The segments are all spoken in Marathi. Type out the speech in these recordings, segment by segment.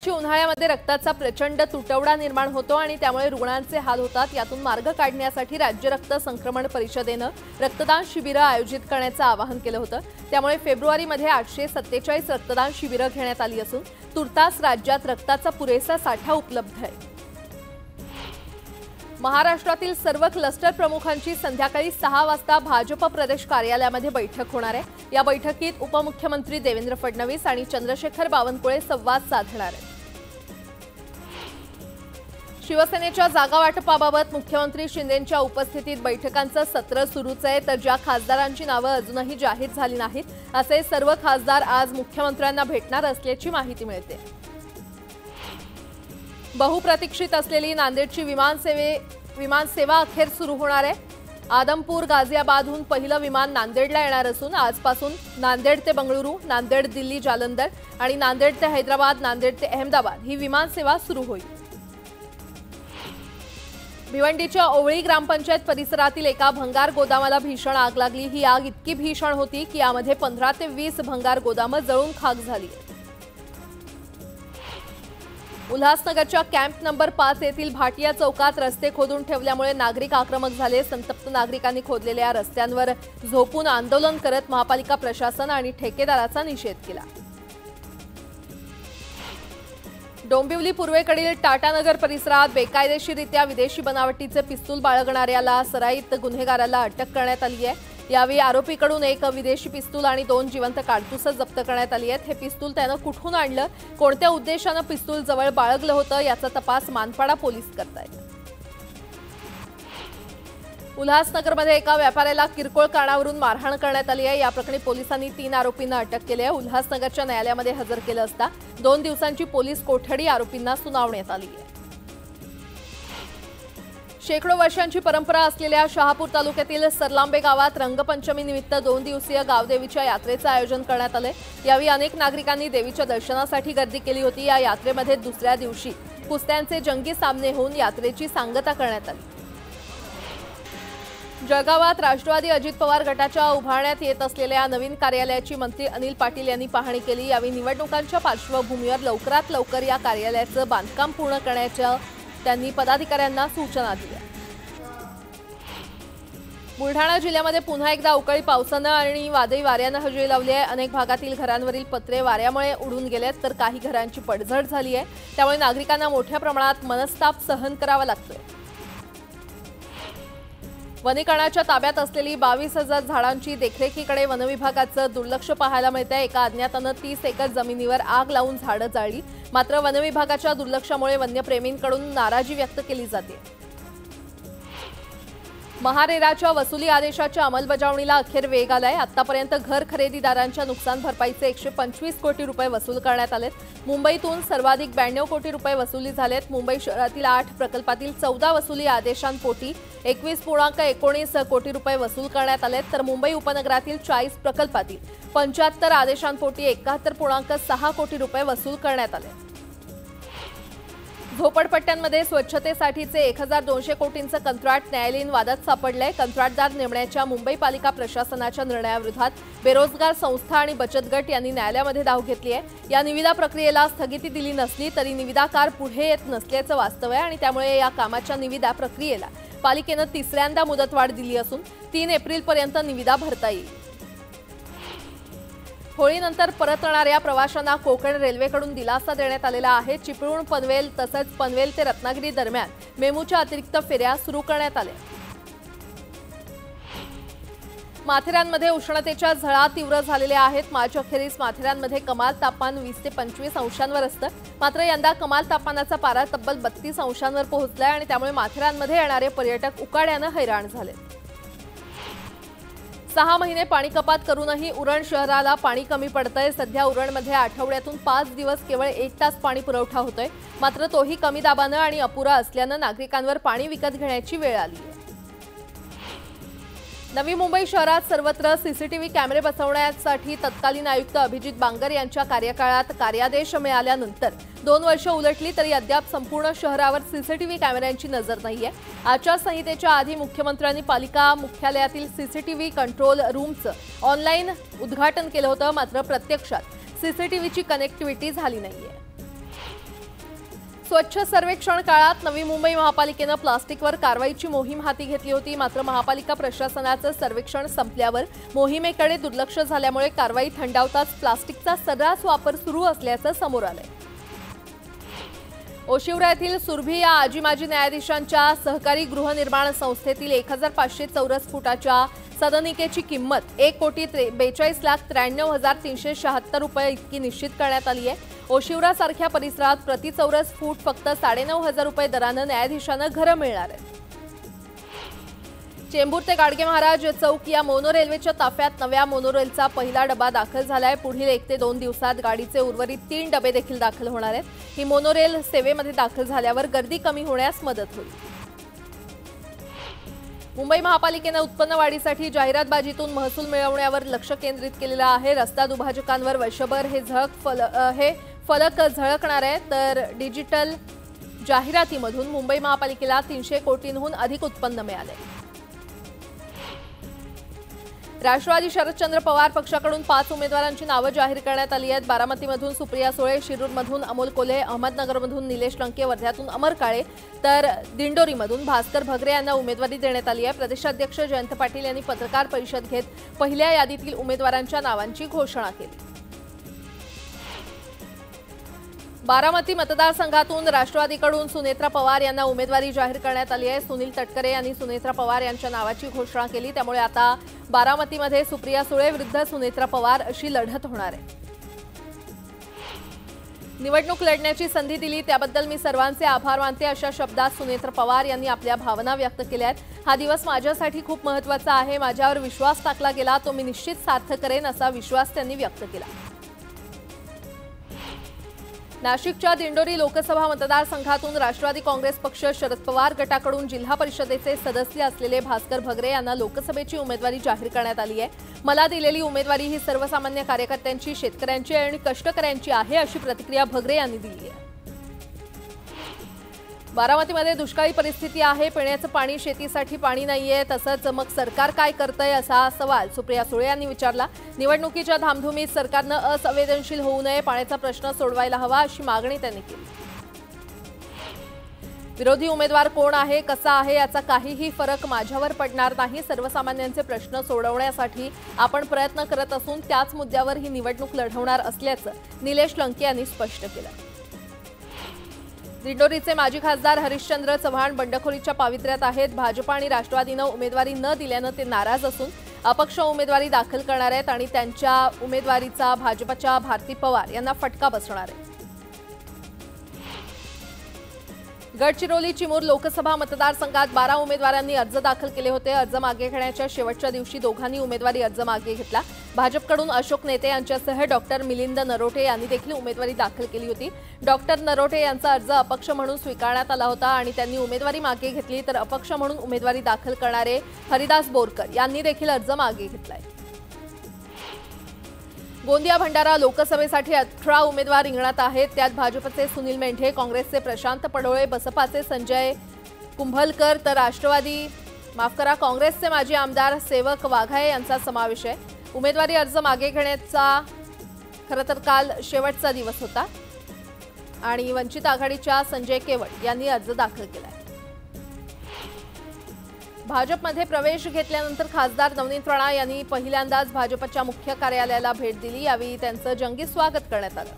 उन्हाळ्यामध्ये रक्ताचा प्रचंड तुटवडा निर्माण होतो आणि त्यामुळे रुग्णांचे हाल होतात। यातून मार्ग काढण्यासाठी राज्य रक्त संक्रमण परिषदेने रक्तदान शिबिरे आयोजित करण्याचे आवाहन केले होते। त्यामुळे फेब्रुवारीमध्ये 847 रक्तदान शिबिरे घेण्यात आली असून तुर्तास राज्यात रक्ताचा पुरेसा साठा उपलब्ध आहे। महाराष्ट्रातील सर्व क्लस्टर प्रमुखांची संध्याकाळी 6 वाजता भाजप प्रदेश कार्यालयामध्ये बैठक होणार आहे। या बैठकीत उपमुख्यमंत्री देवेंद्र फडणवीस आणि चंद्रशेखर बावनकुळे संवाद साधणार आहेत। शिवसेनेच्या जागा वाटपाबाबत मुख्यमंत्री शिंदेंच्या उपस्थितीत बैठकांचं सत्र सुरूच आहे, तर ज्या खासदारांची नावे अजूनही जाहीर झाली नाहीत असे सर्व खासदार आज मुख्यमंत्र्यांना भेटणार असल्याची माहिती मिळते। बहुप्रतीक्षित असलेली नांदेडची विमानसेवा अखेर सुरू होणार आहे। आदमपूर गाझियाबादहून पहिलं विमान नांदेडला येणार असून आजपासून नांदेड ते बंगळुरू, नांदेड दिल्ली जालंधर आणि नांदेड ते हैदराबाद, नांदेड ते अहमदाबाद ही विमानसेवा सुरू होईल। भिवंडीच्या ओवळी ग्रामपंचायत परिसरातील एका भंगार गोदामाला भीषण आग लागली। ही आग इतकी भीषण होती की यामध्ये 15 ते 20 भंगार गोदामं जळून खाक झाली। उल्हासनगरच्या कॅम्प नंबर 5 येथील भाटिया चौकात रस्ते खोदून ठेवल्यामुळे नागरिक आक्रमक झाले। संतप्त नागरिकांनी खोदलेल्या रस्त्यांवर झोपून आंदोलन करत महापालिका प्रशासन आणि ठेकेदाराचा निषेध केला। डोंबिवली पूर्वेकडील टाटानगर परिसरात बेकायदेशीररित्या विदेशी बनावटीचे पिस्तूल बाळगणाऱ्याला सराईत गुन्हेगाराला अटक करण्यात आली आहे। यावेळी आरोपीकडून एक विदेशी पिस्तूल आणि 2 जिवंत काडतुस जप्त करण्यात आली आहेत। हे पिस्तूल त्याने कुठून आणलं, कोणत्या उद्देशाने पिस्तूल जवळ बाळगलं होतं याचा तपास मानपाडा पोलीस करतायत। उल्हासनगरमध्ये एका व्यापाऱ्याला किरकोळ कारणावरून मारहाण करण्यात आली आहे। या प्रकरणी पोलिसांनी 3 आरोपींना अटक केली आहे। उल्हासनगरच्या न्यायालयामध्ये हजर केलं असता 2 दिवसांची पोलीस कोठडी आरोपींना सुनावण्यात आली आहे। शेकडो वर्षांची परंपरा असलेल्या शहापूर तालुक्यातील सरलांबे गावात रंगपंचमी निमित्त 2 दिवसीय गावदेवीच्या यात्रेचे आयोजन करण्यात आले। यावेळी अनेक नागरिकांनी देवीच्या दर्शनासाठी गर्दी केली होती। या यात्रेमध्ये दुसऱ्या दिवशी कुस्त्यांचे जंगी सामने होऊन यात्रेची सांगता करण्यात आली। जळगावात राष्ट्रवादी अजित पवार गटाच्या उभारण्यात येत असलेल्या नवीन कार्यालयाची मंत्री अनिल पाटील यांनी पाहणी केली। यावेळी निवडणुकांच्या पार्श्वभूमीवर लवकरात लवकर या कार्यालयाचं बांधकाम पूर्ण करण्याच्या त्यांनी पदाधिकाऱ्यांना सूचना दिल्या। बुलढाणा जिल्ह्यामध्ये पुन्हा एकदा अवकाळी पावसाने आणि वादळी वाऱ्याने हजेरी लावली आहे। अनेक भागातील घरांवरील पत्रे वाऱ्यामुळे उडून गेलेत, तर काही घरांची पडझड झाली आहे। त्यामुळे नागरिकांना मोठ्या प्रमाणात मनस्ताप सहन करावा लागतोय। वनीकरणाच्या ताब्यात असलेली 22,000 झाडांची देखरेखीकडे वनविभागाचं दुर्लक्ष पाहायला मिळतंय। एका अज्ञातानं 30 एकर जमिनीवर आग लावून झाडं जाळली, मात्र वनविभागाच्या दुर्लक्षामुळे वन्यप्रेमींकडून नाराजी व्यक्त केली जाते। महारेराच्या वसुली आदेशाच्या अंमलबजावणीला अखेर वेग आलाय। आतापर्यंत घर खरेदीदारांच्या नुकसान भरपाईचे 125 कोटी रुपये वसूल करण्यात आलेत। मुंबईतून सर्वाधिक 92 कोटी रुपये वसुली झालेत। मुंबई शहरातील 8 प्रकल्पातील 14 वसुली आदेशांपोटी 21.19 कोटी रुपये वसूल करण्यात आलेत, तर मुंबई उपनगरातील 40 प्रकल्पातील 75 आदेशांपोटी 71.6 कोटी रुपये वसूल करण्यात आले। झोपडपट्ट्यांमध्ये स्वच्छतेसाठीचे 1200 कोटींचं कंत्राट न्यायालयीन वादात सापडलंय। कंत्राटदार नेमण्याच्या मुंबई पालिका प्रशासनाच्या निर्णयाविरोधात बेरोजगार संस्था आणि बचत गट यांनी न्यायालयामध्ये धाव घेतली आहे। या निविदा प्रक्रियेला स्थगिती दिली नसली तरी निविदाकार पुढे येत नसल्याचं वास्तव आहे आणि त्यामुळे या कामाच्या निविदा प्रक्रियेला पालिकेने 3ऱ्यांदा मुदतवाढ दिली असून 3 एप्रिलपर्यंत निविदा भरता येईल। होळीनंतर परतणाऱ्या प्रवाशांना कोकण रेल्वेकडून दिलासा देण्यात आलेला आहे। चिपळूण पनवेल तसंच पनवेल ते रत्नागिरी दरम्यान मेमूच्या अतिरिक्त फेऱ्या सुरू करण्यात आल्या। माथेरानमध्ये उष्णतेच्या झळा तीव्र झालेल्या आहेत। मार्च अखेरीस माथेरानमध्ये कमाल तापमान 20 ते 25 अंशांवर असतं, मात्र यंदा कमाल तापमानाचा पारा तब्बल 32 अंशांवर पोहोचलाय आणि त्यामुळे माथेरानमध्ये येणारे पर्यटक उकाड्यानं हैराण झाले। 6 महिने पाणी कपात करूनही उरण शहराला पाणी कमी पडतंय। सध्या उरणमध्ये आठवड्यातून 5 दिवस केवळ 1 तास पाणी पुरवठा होतोय, मात्र तोही कमी दाबानं आणि अपुरा असल्यानं नागरिकांवर पाणी विकत घेण्याची वेळ आली आहे। नवी मुंबई शहरात सर्वत्र सीसीटीव्ही कॅमेरे बसवण्यासाठी तत्कालीन आयुक्त अभिजित बांगर यांच्या कार्यकाळात कार्यादेश मिळाल्यानंतर 2 वर्ष उलटली तरी अद्याप संपूर्ण शहरावर सीसीटीव्ही कॅमेऱ्यांची नजर नाहीये। आचारसंहितेच्या आधी मुख्यमंत्र्यांनी पालिका मुख्यालयातील सीसीटीव्ही कंट्रोल रूमचं ऑनलाईन उद्घाटन केलं होतं, मात्र प्रत्यक्षात सीसीटीव्हीची कनेक्टिव्हिटी झाली नाहीये। स्वच्छ सर्वेक्षण काळात नवी मुंबई महापालिकेनं प्लास्टिकवर कारवाईची मोहीम हाती घेतली होती। मात्र महापालिका प्रशासनाचं सर्वेक्षण संपल्यावर मोहिमेकडे दुर्लक्ष झाल्यामुळे कारवाई थंडावताच प्लास्टिकचा सर्रास वापर सुरू असल्याचं समोर आलंय। ओशिवरा येथील सुरभी या आजी माजी न्यायाधीशांच्या सहकारी गृहनिर्माण संस्थेतील 1500 चौरस फुटाच्या सदनिकेची किंमत 1,43,93,376 रुपये इतकी निश्चित करण्यात आली आहे। ओशिवरा सारख्या परिसरात प्रति चौरस फूट फक्त 9,500 रुपये दरानं न्यायाधीशांना घरं मिळणार आहेत। चेंबूर ते गाडगे महाराज चौक या मोनो रेल्वेच्या ताफ्यात नव्या मोनोरेलचा पहिला डबा दाखल झालाय। पुढील 1 ते 2 दिवसात गाडीचे उर्वरित 3 डबे देखील दाखल होणार आहेत। ही मोनोरेल सेवेमध्ये दाखल झाल्यावर गर्दी कमी होण्यास मदत होईल। मुंबई महापालिकेने उत्पन्न वाढीसाठी जाहिरातबाजीतून महसूल मिळवण्यावर लक्ष केंद्रित केलेलं आहे। रस्ता दुभाजकांवर वर्षभर हे फलक झळकणार आहे, तर डिजिटल जाहिरातीमधून मुंबई महापालिकेला 300 कोटींहून अधिक उत्पन्न मिळाले। राष्ट्रवादी शरदचंद्र पवार पक्षाकडून 5 उमेदवारांची नावं जाहीर करण्यात आली आहेत। बारामतीमधून सुप्रिया सुळे, शिरूरमधून अमोल कोल्हे, अहमदनगरमधून निलेश लंके, वर्ध्यातून अमर काळे तर दिंडोरीमधून भास्कर भगरे यांना उमेदवारी देण्यात आली आहे। प्रदेशाध्यक्ष जयंत पाटील यांनी पत्रकार परिषद घेत पहिल्या यादीतील उमेदवारांच्या नावांची घोषणा केली। बारामती मतदारसंघातून राष्ट्रवादीकडून सुनेत्रा पवार यांना उमेदवारी जाहीर करण्यात आली आहे। सुनील तटकरे यांनी सुनेत्रा पवार यांच्या नावाची घोषणा केली, त्यामुळे आता बारामतीमध्ये सुप्रिया सुळे विरुद्ध सुनेत्रा पवार अशी लढत होणार आहे। निवडणूक लढण्याची संधी दिली त्याबद्दल मी सर्वांचे आभार मानते, अशा शब्दात सुनेत्रा पवार यांनी आपल्या भावना व्यक्त केल्या आहेत। हा दिवस माझ्यासाठी खूप महत्त्वाचा आहे। माझ्यावर विश्वास टाकला गेला तो मी निश्चित सार्थ करेन, असा विश्वास त्यांनी व्यक्त केला। नाशिकच्या दिंडोरी लोकसभा मतदारसंघातून राष्ट्रवादी काँग्रेस पक्ष शरद पवार गटाकडून जिल्हा परिषदेचे सदस्य असलेले भास्कर भगरे यांना लोकसभेची उमेदवारी जाहीर करण्यात आली आहे। मला दिलेली उमेदवारी ही सर्वसामान्य कार्यकर्त्यांची, शेतकऱ्यांची आणि कष्टकऱ्यांची आहे, अशी प्रतिक्रिया भगरे यांनी दिली आहे। बारामतीमध्ये दुष्काळी परिस्थिती आहे, पिण्याचं पाणी, शेतीसाठी पाणी नाहीये, तसंच मग सरकार काय करतंय असा सवाल सुप्रिया सुळे यांनी विचारला। निवडणुकीच्या धामधुमीत सरकारनं असंवेदनशील होऊ नये, पाण्याचा प्रश्न सोडवायला हवा, अशी मागणी त्यांनी केली। विरोधी उमेदवार कोण आहे, कसा आहे याचा काहीही फरक माझ्यावर पडणार नाही। सर्वसामान्यांचे प्रश्न सोडवण्यासाठी आपण प्रयत्न करत असून त्याच मुद्द्यावर ही निवडणूक लढवणार असल्याचं निलेश लंके यांनी स्पष्ट केलं। दिंडोरीचे माजी खासदार हरिश्चंद्र चव्हाण बंडखोरीच्या पावित्र्यात आहेत। भाजप आणि राष्ट्रवादीनं उमेदवारी न दिल्यानं ते नाराज असून अपक्ष उमेदवारी दाखल करणार आहेत आणि त्यांच्या उमेदवारीचा भाजपच्या भारती पवार यांना फटका बसणार आहे। गडचिरोली चिमूर लोकसभा मतदारसंघात 12 उमेदवारांनी अर्ज दाखल केले होते। अर्ज मागे घेण्याच्या शेवटच्या दिवशी दोघांनी उमेदवारी अर्ज मागे घेतला। भाजपकडून अशोक नेते यांच्यासह डॉक्टर मिलिंद नरोटे यांनी देखील उमेदवारी दाखल केली होती। डॉक्टर नरोटे यांचा अर्ज अपक्ष म्हणून स्वीकारण्यात आला होता आणि त्यांनी उमेदवारी मागे घेतली, तर अपक्ष म्हणून उमेदवारी दाखल करणारे हरिदास बोरकर यांनी देखील अर्ज मागे घेतलाय। गोंदिया भंडारा लोकसभेसाठी 18 उमेदवार रिंगणात आहेत। त्यात भाजपचे सुनील मेंढे, काँग्रेसचे प्रशांत पडोळे, बसपाचे संजय कुंभलकर तर काँग्रेसचे माजी आमदार सेवक वाघाये यांचा समावेश आहे। उमेदवारी अर्ज मागे घेण्याचा खरं तर काल शेवटचा दिवस होता आणि वंचित आघाडीच्या संजय केवट यांनी अर्ज दाखल केलाय। भाजपमध्ये प्रवेश घेतल्यानंतर खासदार नवनीत राणा यांनी पहिल्यांदाच भाजपच्या मुख्य कार्यालयाला भेट दिली। यावेळी त्यांचं जंगी स्वागत करण्यात आलं।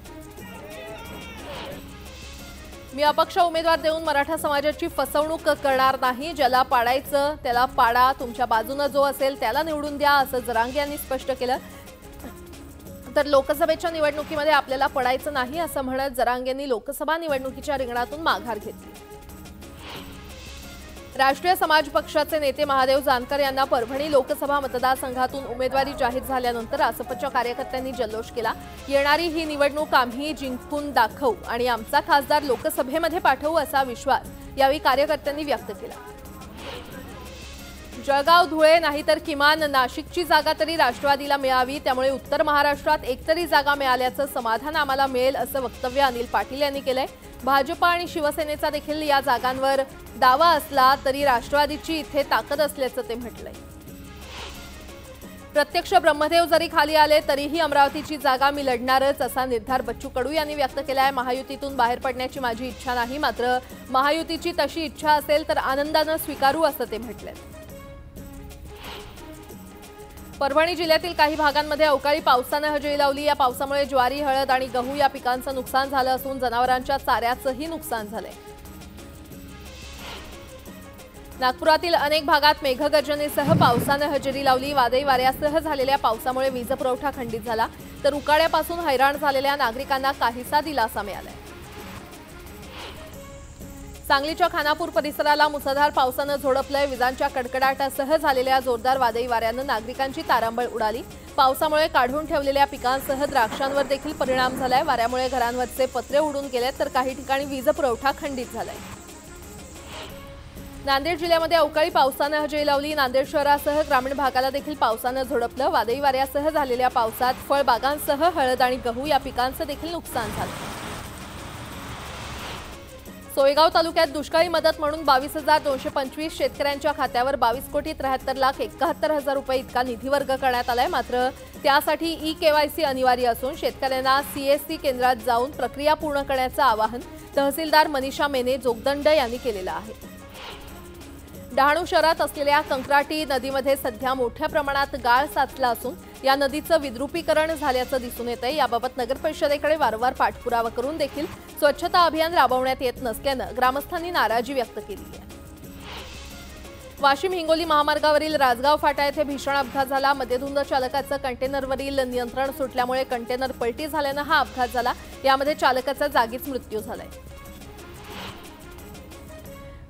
मी अपक्ष उमेदवार देऊन मराठा समाजाची फसवणूक करणार नाही, ज्याला पाडायचं त्याला पाडा, तुमच्या बाजूने जो असेल त्याला निवडून द्या, असं जरांगे यांनी स्पष्ट केलं। तर लोकसभेच्या निवडणुकीमध्ये आपल्याला पडायचं नाही असं म्हणत जरांगेंनी लोकसभा निवडणुकीच्या रिंगणातून माघार घेतली। राष्ट्रीय समाज पक्षाचे नेते महादेव जानकर यांना परभणी लोकसभा मतदारसंघातून उमेदवारी जाहीर झाल्यानंतर आसपच्या कार्यकर्त्यांनी जल्लोष केला। येणारी ही निवडणूक आम्ही जिंकून दाखवू आणि आमचा खासदार लोकसभेमध्ये पाठवू, असा विश्वास यावेळी कार्यकर्त्यांनी व्यक्त केला। जळगाव, धुळे नाही तर किमान नाशिकची जागा तरी राष्ट्रवादीला मिळावी, त्यामुळे उत्तर महाराष्ट्रात एकतरी जागा मिळाल्याचं समाधान आम्हाला मिळेल, असं वक्तव्य अनिल पाटील यांनी केलंय। भाजप आणि शिवसेनेचा देखील या जागांवर दावा असला तरी राष्ट्रवादीची इथे ताकद असल्याचं ते म्हटलंय। प्रत्यक्ष ब्रह्मदेव जरी खाली आले तरीही अमरावतीची जागा मी लढणारच असा निर्धार बच्चू कडू यांनी व्यक्त केला आहे। महायुतीतून बाहेर पडण्याची माझी इच्छा नाही, मात्र महायुतीची तशी इच्छा असेल तर आनंदाने स्वीकारू असं ते म्हटले। परभणी जिल्ह्यातील काही भागांमध्ये अवकाळी पावसाने हजेरी लावली। या पावसामुळे ज्वारी, हळद आणि गहू या पिकांचं नुकसान झालं असून जनावरांच्या चाऱ्याचंही नुकसान झालंय। नागपुरातील अनेक भागात मेघगर्जनेसह पावसाने हजेरी लावली। वादळी वाऱ्यासह झालेल्या पावसामुळे वीज पुरवठा खंडित झाला, तर उकाड्यापासून हैराण झालेल्या नागरिकांना काहीसा दिलासा मिळाला। सांगलीच्या खानापूर परिसराला मुसळधार पावसाने झोडपलंय। विजांच्या कडकडाटासह झालेल्या जोरदार वादळी वाऱ्याने नागरिकांची तारांबळ उडाली। पावसामुळे काढून ठेवलेल्या पिकांसह द्राक्षांवर देखील परिणाम झालाय। वाऱ्यामुळे घरांवरचे पत्रे उडून गेले, तर काही ठिकाणी वीज पुरवठा खंडित झालाय। नांदेड जिल्ह्यामध्ये अवकाळी पावसाने हजेरी लावली। नांदेड शहरासह ग्रामीण भागाला देखील पावसाने झोडपलं। वादळी वाऱ्यासह झालेल्या पावसात फळबागांसह हळद आणि गहू या पिकांचं देखील नुकसान झालं। सोयगाव तालुक्यात दुष्काळी मदत म्हणून 22,225 शेतकऱ्यांच्या खात्यावर 22,73,71,000 रुपये इतका निधी वर्ग करण्यात आलाय। मात्र त्यासाठी ई-केवायसी अनिवार्य असून शेतकऱ्यांना सीएससी केंद्रात जाऊन प्रक्रिया पूर्ण करण्याचं आवाहन तहसीलदार मनीषा मेने जोगदंड यांनी केलेलं आहे। डहाणू शहरात असलेल्या कंक्राटी नदीमध्ये सध्या मोठ्या प्रमाणात गाळ साचला असून या नदीचं विद्रुपीकरण झाल्याचं दिसून येतंय। याबाबत नगर परिषदेकडे वारंवार पाठपुरावा करून देखील स्वच्छता अभियान राबवण्यात येत नसल्यानं ग्रामस्थांनी नाराजी व्यक्त केली आहे। वाशिम हिंगोली महामार्गावरील राजगाव फाटा येथे भीषण अपघात झाला। मद्यधुंद चालकाचं कंटेनरवरील नियंत्रण सुटल्यामुळे कंटेनर पलटी झाल्यानं हा अपघात झाला। यामध्ये चालकाचा जागीच मृत्यू झालाय।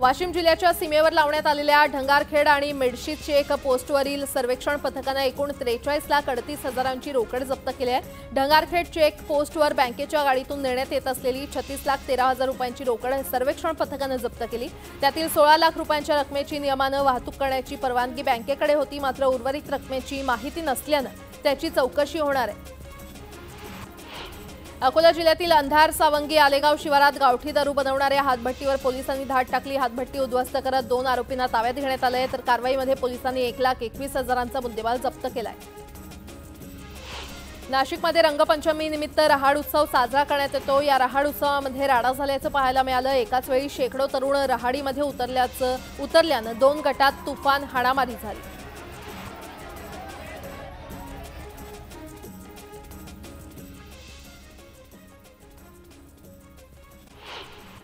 वाशिम जिल्ह्याच्या सीमेवर लावण्यात आलेल्या ढंगारखेड आणि मेडशी चेक पोस्टवरील सर्वेक्षण पथकाने एकूण 43,38,000ची रोकड जप्त केली आहे। ढंगारखेड चेक पोस्टवर बँकेच्या गाडीतून नेण्यात येत असलेली 36,13,000 रुपयांची रोकड सर्वेक्षण पथकाने जप्त केली। त्यातील 16 लाख रुपयांच्या रकमेची नियमानं वाहतूक करण्याची परवानगी बँकेकडे होती, मात्र उर्वरित रकमेची माहिती नसल्यानं त्याची चौकशी होणार आहे। अकोला जिल्ह्यातील अंधार सावंगी आलेगाव शिवारात गावठी दारू बनवणाऱ्या हातभट्टीवर पोलिसांनी धाड टाकली। हातभट्टी उद्ध्वस्त करत 2 आरोपींना ताब्यात घेण्यात आले, तर कारवाईमध्ये पोलिसांनी 1,21,000चा मुद्देमाल जप्त केलाय। नाशिकमध्ये रंगपंचमी निमित्त रहाड उत्सव साजरा करण्यात येतो। या रहाड उत्सवामध्ये राडा झाल्याचं पाहायला मिळालं। एकाच वेळी शेकडो तरुण रहाडीमध्ये उतरल्यानं 2 गटात तुफान हाणामारी झाली।